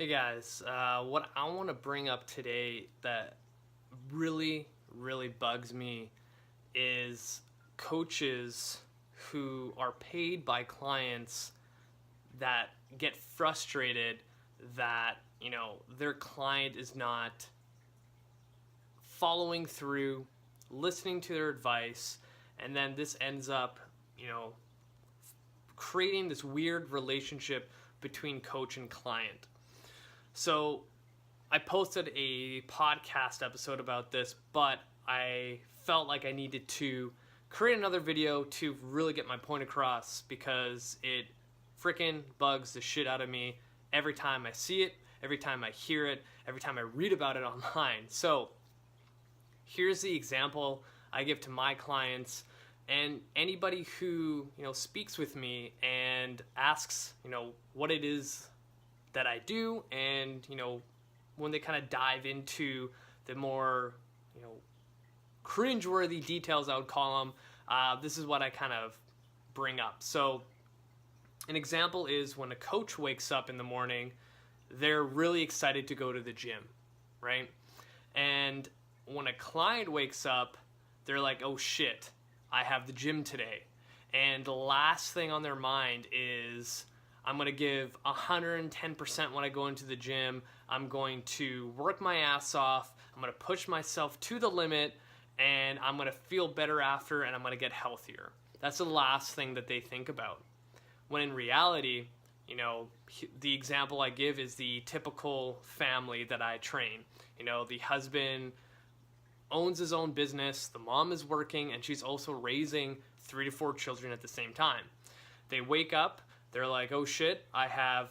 Hey guys, what I want to bring up today that really bugs me is coaches who are paid by clients that get frustrated that, their client is not following through, listening to their advice, and then this ends up, you know, creating this weird relationship between coach and client. So I posted a podcast episode about this, but I felt like I needed to create another video to really get my point across because it freaking bugs the shit out of me every time I see it, every time I hear it, every time I read about it online. So here's the example I give to my clients and anybody who, speaks with me and asks, what it is that I do, and when they kind of dive into the more cringeworthy details, I would call them. This is what I kind of bring up. So an example is when a coach wakes up in the morning, they're really excited to go to the gym, right? And when a client wakes up, they're like, oh shit, I have the gym today. And the last thing on their mind is, I'm going to give 110% when I go into the gym. I'm going to work my ass off. I'm going to push myself to the limit, and I'm going to feel better after, and I'm going to get healthier. That's the last thing that they think about. When in reality, the example I give is the typical family that I train. The husband owns his own business, the mom is working, and she's also raising 3 to 4 children at the same time. They wake up, they're like, oh shit, I have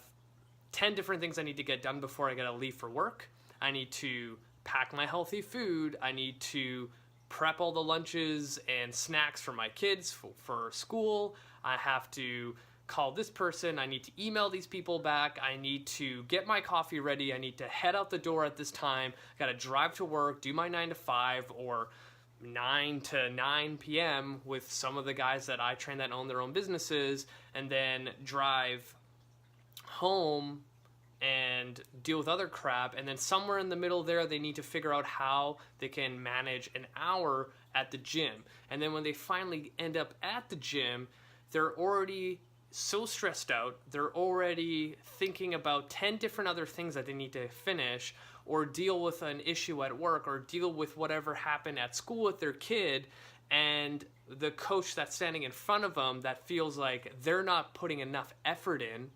10 different things I need to get done before I gotta leave for work. I need to pack my healthy food. I need to prep all the lunches and snacks for my kids for school. I have to call this person. I need to email these people back. I need to get my coffee ready. I need to head out the door at this time. Gotta drive to work, do my 9 to 5 or 9 to 9 p.m. with some of the guys that I train that own their own businesses, and then drive home and deal with other crap. And then somewhere in the middle there, they need to figure out how they can manage an hour at the gym. And then when they finally end up at the gym, they're already so stressed out. They're already thinking about 10 different other things that they need to finish, or deal with an issue at work, or deal with whatever happened at school with their kid, and the coach that's standing in front of them that feels like they're not putting enough effort in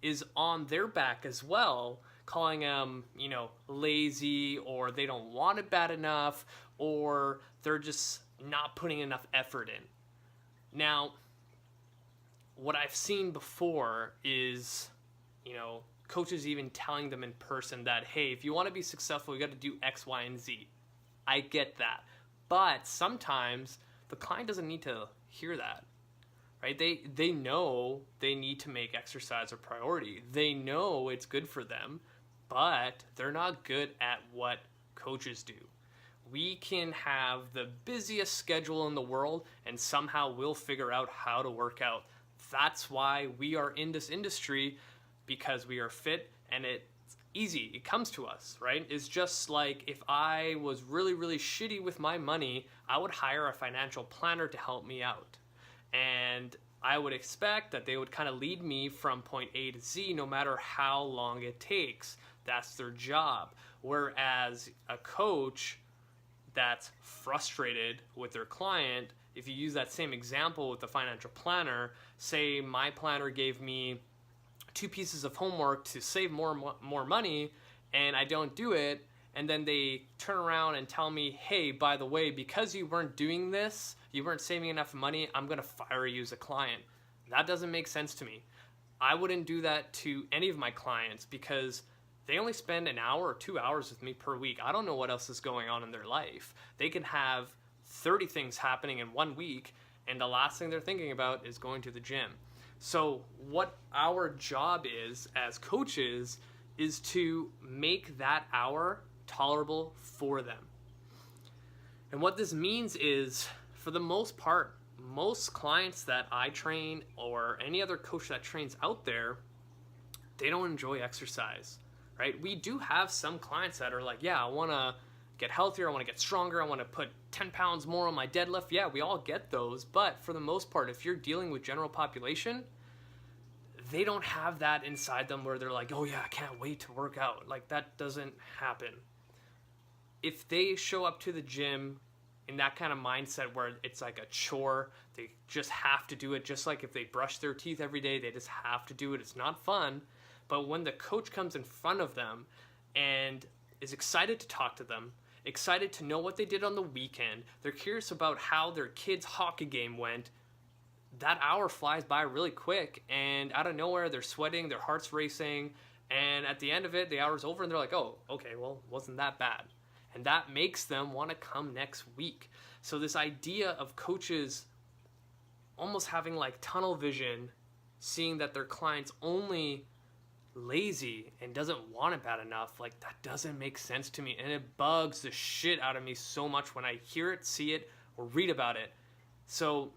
is on their back as well, calling them, lazy, or they don't want it bad enough, or they're just not putting enough effort in. Now, what I've seen before is, coaches even telling them in person that, hey, if you want to be successful, you got to do X, Y, and Z. I get that. But sometimes the client doesn't need to hear that, right? They know they need to make exercise a priority. They know it's good for them, but they're not good at what coaches do. We can have the busiest schedule in the world, and somehow we'll figure out how to work out. That's why we are in this industry, because we are fit and it's easy. It comes to us, right? It's just like if I was really shitty with my money, I would hire a financial planner to help me out. And I would expect that they would kind of lead me from point A to Z no matter how long it takes. That's their job. Whereas a coach that's frustrated with their client, if you use that same example with the financial planner, say my planner gave me 2 pieces of homework to save more money, and I don't do it, and then they turn around and tell me, hey, by the way, because you weren't doing this, you weren't saving enough money, I'm going to fire you as a client. That doesn't make sense to me. I wouldn't do that to any of my clients because they only spend an hour or 2 hours with me per week. I don't know what else is going on in their life. They can have 30 things happening in 1 week, and the last thing they're thinking about is going to the gym. So what our job is as coaches is to make that hour tolerable for them. And what this means is, for the most part, most clients that I train or any other coach that trains out there, they don't enjoy exercise. right? We do have some clients that are like, yeah, I want to get healthier, I want to get stronger, I want to put 10 pounds more on my deadlift. Yeah, we all get those, but for the most part, if you're dealing with general population, they don't have that inside them where they're like, oh yeah, I can't wait to work out. Like, that doesn't happen. If they show up to the gym in that kind of mindset where it's like a chore, they just have to do it, just like if they brush their teeth every day, they just have to do it. It's not fun. But when the coach comes in front of them and is excited to talk to them, excited to know what they did on the weekend, they're curious about how their kid's hockey game went, that hour flies by really quick, and out of nowhere they're sweating, their heart's racing, and at the end of it the hour's over and they're like, oh, okay, well, wasn't that bad. And that makes them want to come next week. So this idea of coaches almost having like tunnel vision, seeing that their client's only lazy and doesn't want it bad enough, like, that doesn't make sense to me, and it bugs the shit out of me so much when I hear it, see it, or read about it. So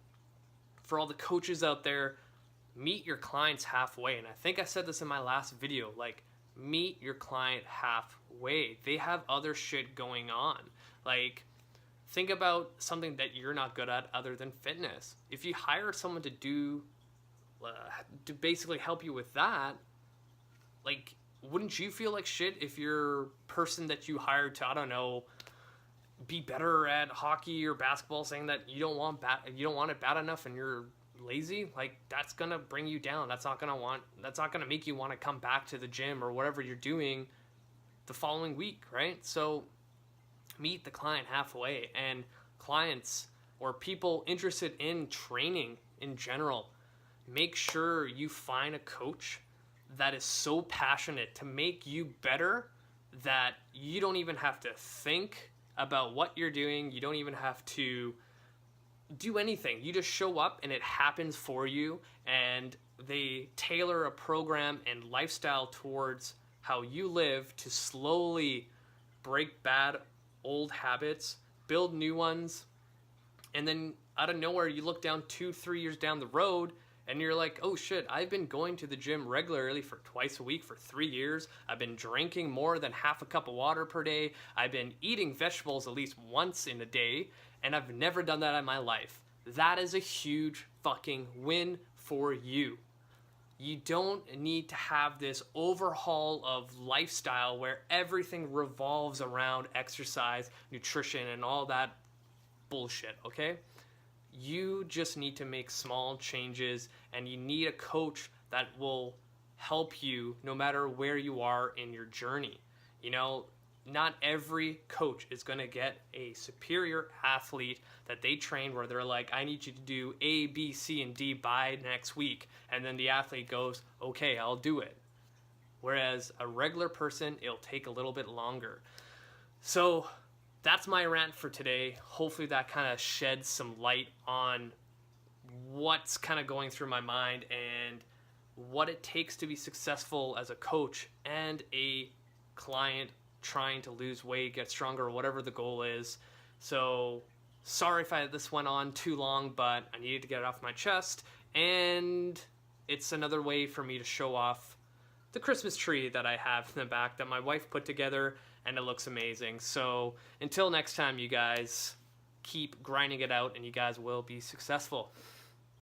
for all the coaches out there, meet your clients halfway. And I think I said this in my last video, like, meet your client halfway. They have other shit going on. Like, think about something that you're not good at other than fitness. If you hire someone to basically help you with that, like, wouldn't you feel like shit if your person that you hired to, I don't know, be better at hockey or basketball, saying that you don't want it bad enough and you're lazy? Like, that's gonna bring you down. That's not gonna make you want to come back to the gym or whatever you're doing the following week, right? So meet the client halfway. And clients or people interested in training in general, make sure you find a coach that is so passionate to make you better that you don't even have to think about what you're doing. You don't even have to do anything. You just show up and it happens for you, and they tailor a program and lifestyle towards how you live to slowly break bad old habits, build new ones, and then out of nowhere you look down 2-3 years down the road and you're like, oh shit, I've been going to the gym regularly for twice a week for 3 years. I've been drinking more than half a cup of water per day. I've been eating vegetables at least once in a day, and I've never done that in my life. That is a huge fucking win for you. You don't need to have this overhaul of lifestyle where everything revolves around exercise, nutrition, and all that bullshit, okay? You just need to make small changes, and you need a coach that will help you no matter where you are in your journey. You know, not every coach is going to get a superior athlete that they train where they're like, I need you to do A, B, C, and D by next week. And then the athlete goes, okay, I'll do it. Whereas a regular person, it'll take a little bit longer. So that's my rant for today. Hopefully that kind of sheds some light on what's kind of going through my mind and what it takes to be successful as a coach and a client trying to lose weight, get stronger, or whatever the goal is. So sorry if this went on too long, but I needed to get it off my chest, and it's another way for me to show off the Christmas tree that I have in the back that my wife put together, and it looks amazing. So until next time, you guys, keep grinding it out and you guys will be successful.